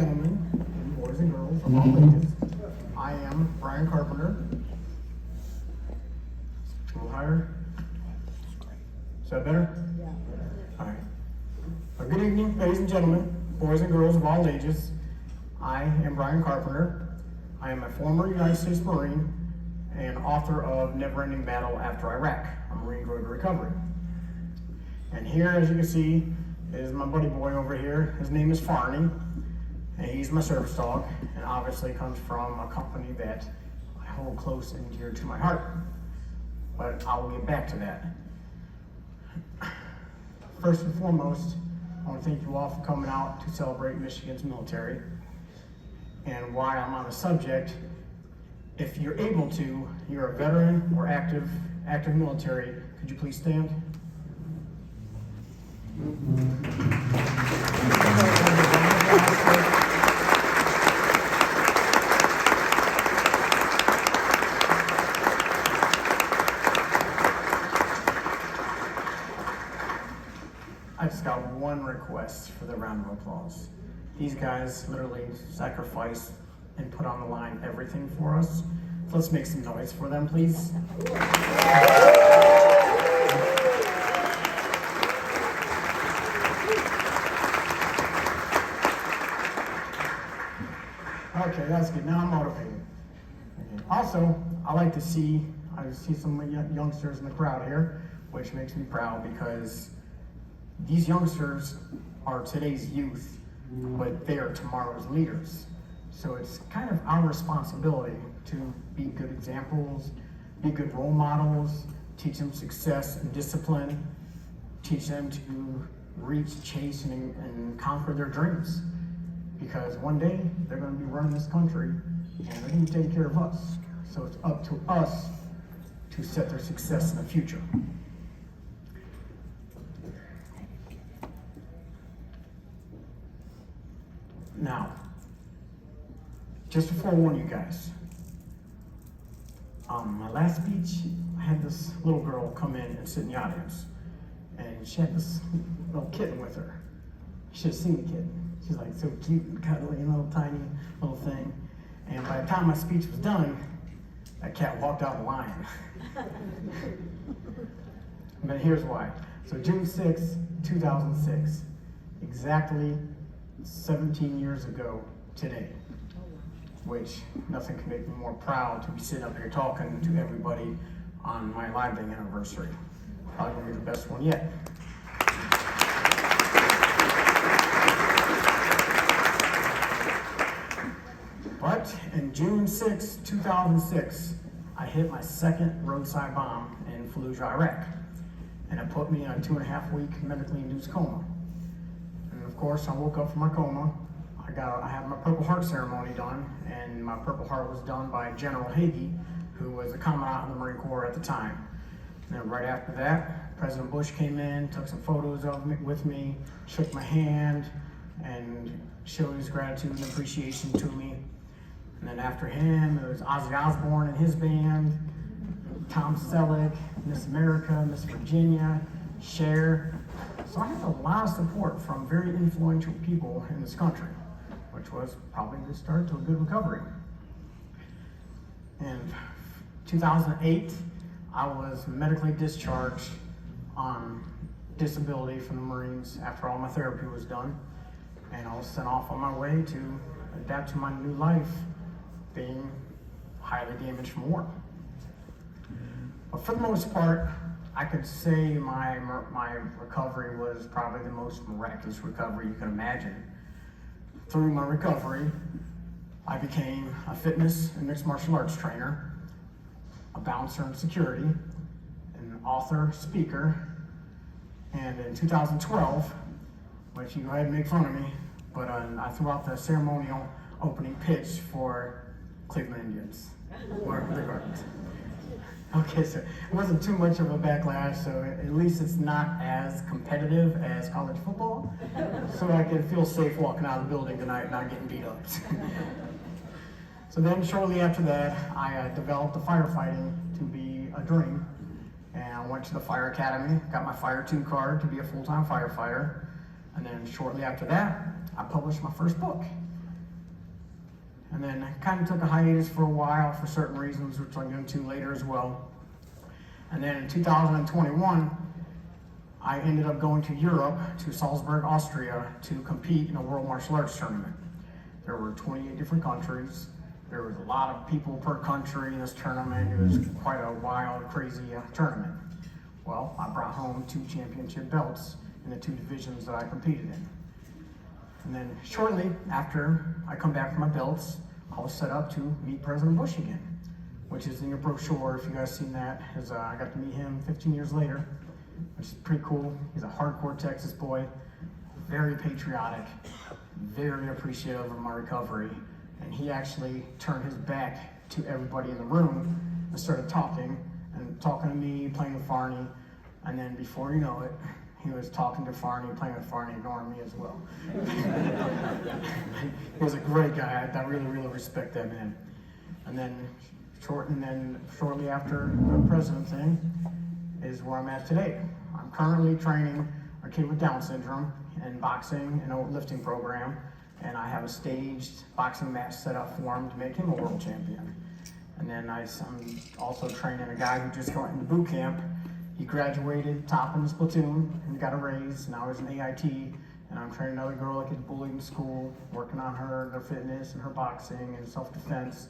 gentlemen, boys and girls of all ages, I am Brian Carpenter. A little higher. Is that better? Yeah. All right. Good evening, ladies and gentlemen, boys and girls of all ages. I am Brian Carpenter. I am a former United States Marine and author of Never Ending Battle After Iraq, a Marine Road to Recovery. And here, as you can see, is my buddy boy over here. His name is Farney, and he's my service dog, and obviously comes from a company that I hold close and dear to my heart. But I will get back to that. First and foremost, I want to thank you all for coming out to celebrate Michigan's military. And while I'm on the subject, if you're able to, you're a veteran or active military, could you please stand? I just got one request for the round of applause. These guys literally sacrifice and put on the line everything for us. So let's make some noise for them, please. Okay, that's good. Now I'm motivated. Okay. Also, I see some youngsters in the crowd here, which makes me proud because these youngsters are today's youth, but they are tomorrow's leaders. So it's kind of our responsibility to be good examples, be good role models, teach them success and discipline, teach them to reach, chase, and conquer their dreams. Because one day they're going to be running this country and they're going to be taking care of us. So it's up to us to set their success in the future. Now, just to forewarn you guys, my last speech, I had this little girl come in and sit in the audience, and she had this little kitten with her. You should have seen the kitten. She's like so cute and cuddly and little tiny little thing. And by the time my speech was done, that cat walked out of the line. But here's why. So June 6, 2006, exactly 17 years ago today, which nothing can make me more proud to be sitting up here talking to everybody on my Live Day anniversary. Probably gonna be the best one yet. But in June 6, 2006, I hit my second roadside bomb in Fallujah, Iraq, and it put me in a 2.5-week medically induced coma. And of course, I woke up from my coma. I had my Purple Heart ceremony done, and my Purple Heart was done by General Hagee, who was a commandant in the Marine Corps at the time. And then right after that, President Bush came in, took some photos with me, shook my hand, and showed his gratitude and appreciation to me. And then after him, it was Ozzy Osbourne and his band, Tom Selleck, Miss America, Miss Virginia, Cher. So I had a lot of support from very influential people in this country, which was probably the start to a good recovery. In 2008, I was medically discharged on disability from the Marines after all my therapy was done, and I was sent off on my way to adapt to my new life, being highly damaged from war. But for the most part, I could say my recovery was probably the most miraculous recovery you can imagine. Through my recovery, I became a fitness and mixed martial arts trainer, a bouncer in security, an author, speaker, and in 2012, which you go ahead and make fun of me, but I threw out the ceremonial opening pitch for Cleveland Indians, or the Gardens. Okay, so it wasn't too much of a backlash, so at least it's not as competitive as college football, so I can feel safe walking out of the building tonight, not getting beat up. So then shortly after that, I developed the firefighting to be a dream, and I went to the fire academy, got my Fire 2 card to be a full-time firefighter, and then shortly after that, I published my first book. And then I kind of took a hiatus for a while for certain reasons, which I'll get into later as well. And then in 2021, I ended up going to Europe, to Salzburg, Austria, to compete in a World Martial Arts tournament. There were 28 different countries. There was a lot of people per country in this tournament. It was quite a wild, crazy tournament. Well, I brought home 2 championship belts in the 2 divisions that I competed in. And then shortly after I come back from my belts, I was set up to meet President Bush again, which is in your brochure. If you guys seen that, I got to meet him 15 years later, which is pretty cool. He's a hardcore Texas boy, very patriotic, very appreciative of my recovery. And he actually turned his back to everybody in the room and started talking to me, playing with Farney. And then before you know it, he was talking to Farney, playing with Farney, ignoring me as well. He was a great guy. I really, really respect that man. And then shortly after the president thing is where I'm at today. I'm currently training a kid with Down syndrome in boxing and a lifting program, and I have a staged boxing match set up for him to make him a world champion. And then I'm also training a guy who just went into boot camp. He graduated top in his platoon and got a raise. Now he's an AIT, and I'm training another girl that gets bullied in school, working on her fitness and her boxing and self-defense.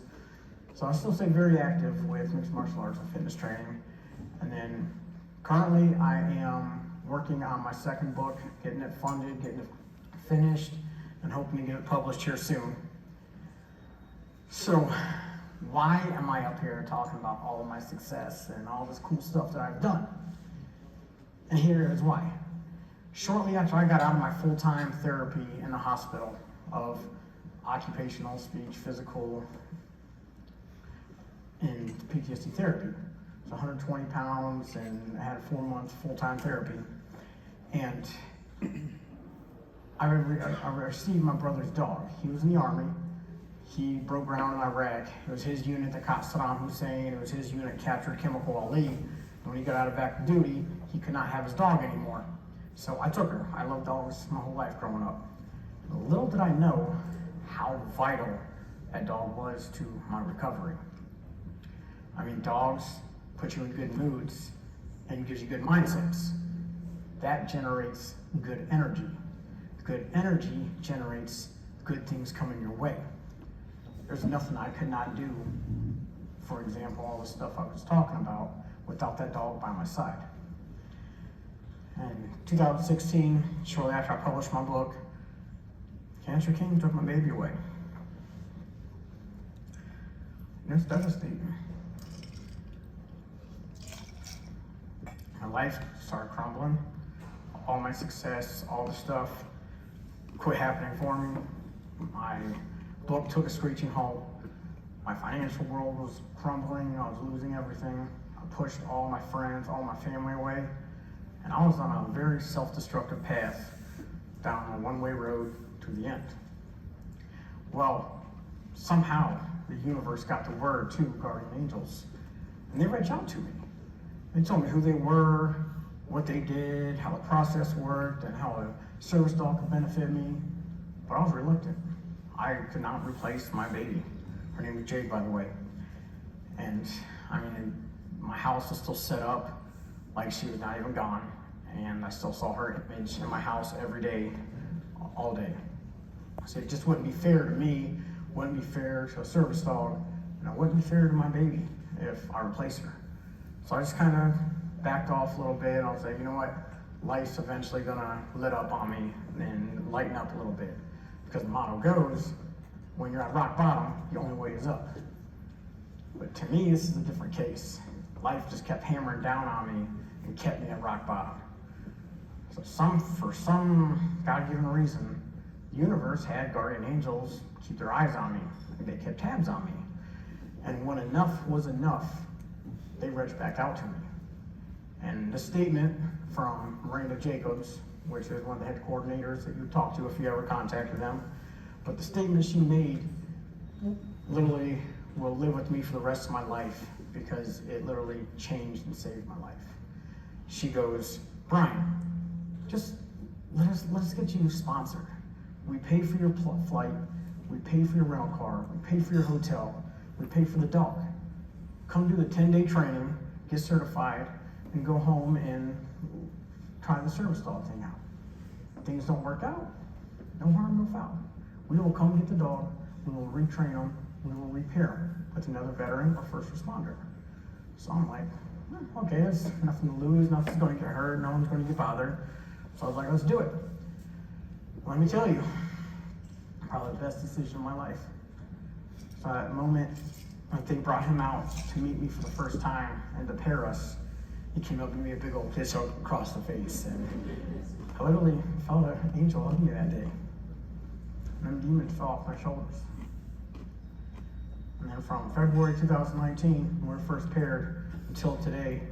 So I still stay very active with mixed martial arts and fitness training. And then currently I am working on my second book, getting it funded, getting it finished, and hoping to get it published here soon. So why am I up here talking about all of my success and all this cool stuff that I've done? And here is why. Shortly after I got out of my full-time therapy in the hospital of occupational, speech, physical, and PTSD therapy, so 120 pounds, and I had 4 months full-time therapy. And I received my brother's dog. He was in the Army. He broke ground in Iraq. It was his unit that caught Saddam Hussein. It was his unit that captured Chemical Ali. And when he got out of active duty, he could not have his dog anymore. So I took her. I loved dogs my whole life growing up. Little did I know how vital that dog was to my recovery. I mean, dogs put you in good moods and gives you good mindsets. That generates good energy. Good energy generates good things coming your way. There's nothing I could not do, for example, all the stuff I was talking about, without that dog by my side. And 2016, shortly after I published my book, cancer came and took my baby away. And it's devastating. My life started crumbling. All my success, all the stuff quit happening for me. My book took a screeching halt. My financial world was crumbling. I was losing everything. I pushed all my friends, all my family away. And I was on a very self-destructive path down a one-way road to the end. Well, somehow the universe got the word to guardian angels, and they reached out to me. They told me who they were, what they did, how the process worked, and how a service dog could benefit me. But I was reluctant. I could not replace my baby. Her name was Jade, by the way. And I mean, my house was still set up like she was not even gone. And I still saw her image in my house every day, all day. So it just wouldn't be fair to me, wouldn't be fair to a service dog, and it wouldn't be fair to my baby if I replace her. So I just kind of backed off a little bit. I was like, you know what? Life's eventually gonna let up on me and lighten up a little bit. Because the motto goes, when you're at rock bottom, the only way is up. But to me, this is a different case. Life just kept hammering down on me and kept me at rock bottom. So for some God-given reason, the universe had guardian angels keep their eyes on me. They kept tabs on me. And when enough was enough, they reached back out to me. And the statement from Miranda Jacobs, which is one of the head coordinators that you talk to if you ever contacted them, but the statement she made literally will live with me for the rest of my life because it literally changed and saved my life. She goes, Brian, just let us get you sponsored. We pay for your flight. We pay for your rental car. We pay for your hotel. We pay for the dog. Come do the 10-day training, get certified, and go home and try the service dog thing out. If things don't work out, no harm, no foul. We will come get the dog. We will retrain them. We will repair them with another veteran or first responder. So I'm like, okay, there's nothing to lose. Nothing's going to get hurt. No one's going to get bothered. So I was like, let's do it. Let me tell you, probably the best decision of my life. So at that moment, when they brought him out to meet me for the first time and to pair us, he came up and gave me a big old kiss across the face. And I literally felt an angel hug me that day. And then demons fell off my shoulders. And then from February 2019, when we were first paired, until today,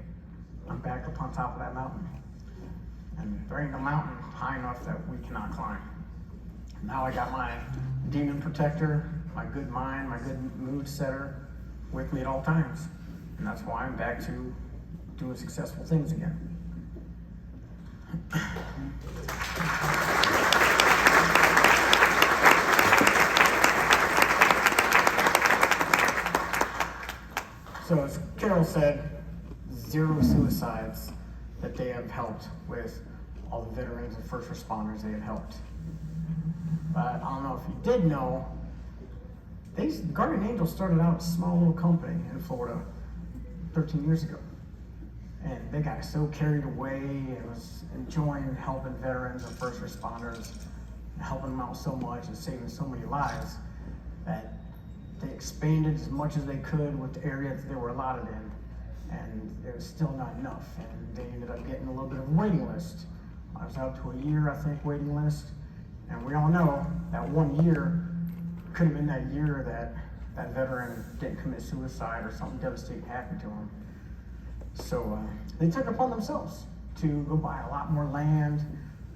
I'm back up on top of that mountain. And there ain't no mountain high enough that we cannot climb. Now I got my demon protector, my good mind, my good mood setter with me at all times. And that's why I'm back to doing successful things again. So as Carol said, 0 suicides that they have helped with all the veterans and first responders they have helped. But I don't know if you did know, Guardian Angels started out a small little company in Florida 13 years ago. And they got so carried away and was enjoying helping veterans and first responders, and helping them out so much and saving so many lives that they expanded as much as they could with the area that they were allotted in. And it was still not enough. And they ended up getting a little bit of a waiting list. I was out to a year, I think, waiting list. And we all know that 1 year could have been that year that that veteran didn't commit suicide or something devastating happened to him. So they took it upon themselves to go buy a lot more land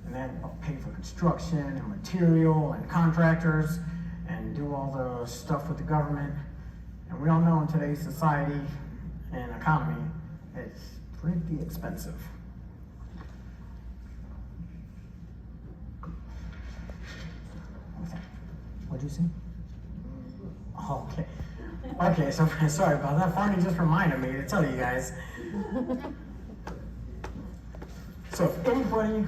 and then pay for construction and material and contractors and do all the stuff with the government. And we all know in today's society and economy, it's pretty expensive. What'd you say? Oh, okay. Okay, so sorry about that. Farney just reminded me to tell you guys. So if anybody,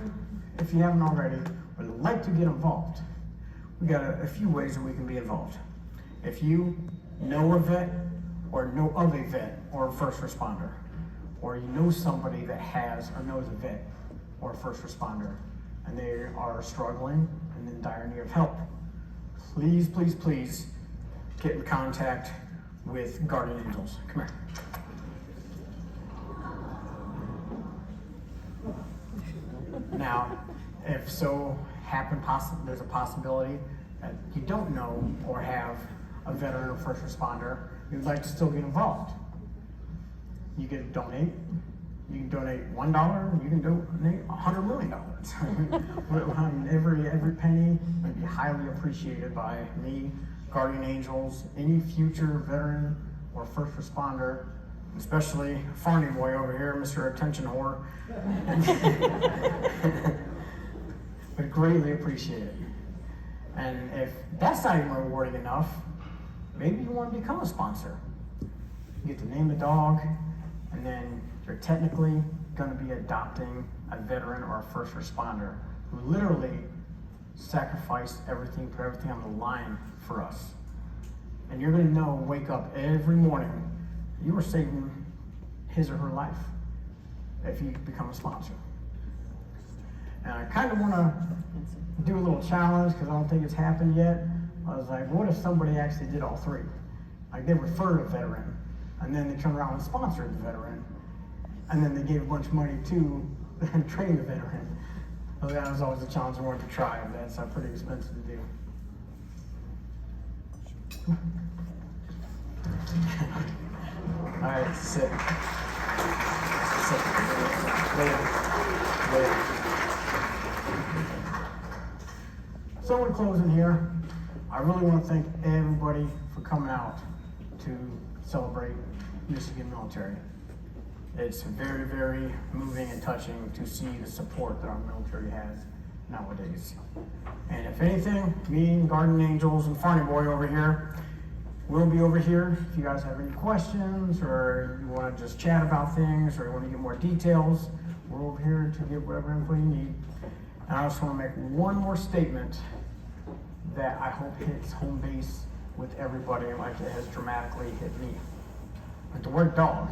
if you haven't already, would like to get involved, we got a few ways that we can be involved. If you know a vet or know of a vet or a first responder, or you know somebody that has or knows a vet or a first responder, and they are struggling and in dire need of help, please, please, please get in contact with Guardian Angels. Come here. Now, if so happen, there's a possibility that you don't know or have a veteran or first responder, you'd like to still get involved. You can donate. You can donate $1. You can donate $100 million. Every penny would be highly appreciated by me, Guardian Angels, any future veteran or first responder, especially Farney boy over here, Mr. Attention Whore. Would greatly appreciate it. And if that's not even rewarding enough, maybe you want to become a sponsor. You get to name the dog, and then you're technically going to be adopting a veteran or a first responder who literally sacrificed everything, put everything on the line for us. And you're going to know, wake up every morning, you are saving his or her life if you become a sponsor. And I kind of want to do a little challenge because I don't think it's happened yet. I was like, what if somebody actually did all three? Like they referred a veteran, and then they turned around and sponsored the veteran, and then they gave a bunch of money to train the veteran. So that was always a challenge I wanted to try, but that's pretty expensive to do. All right, sit. Sit. Later. So in closing here, I really want to thank everybody for coming out to celebrate Michigan Military. It's very, very moving and touching to see the support that our military has nowadays. And if anything, me and Garden Angels and Farney Boy over here, we'll be over here. If you guys have any questions or you want to just chat about things or you want to get more details, we're over here to get whatever info you need. And I just want to make one more statement that I hope hits home base with everybody like it has dramatically hit me. Like the word dog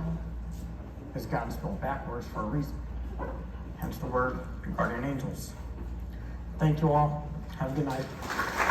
has gotten spelled backwards for a reason. Hence the word Guardian Angels. Thank you all. Have a good night.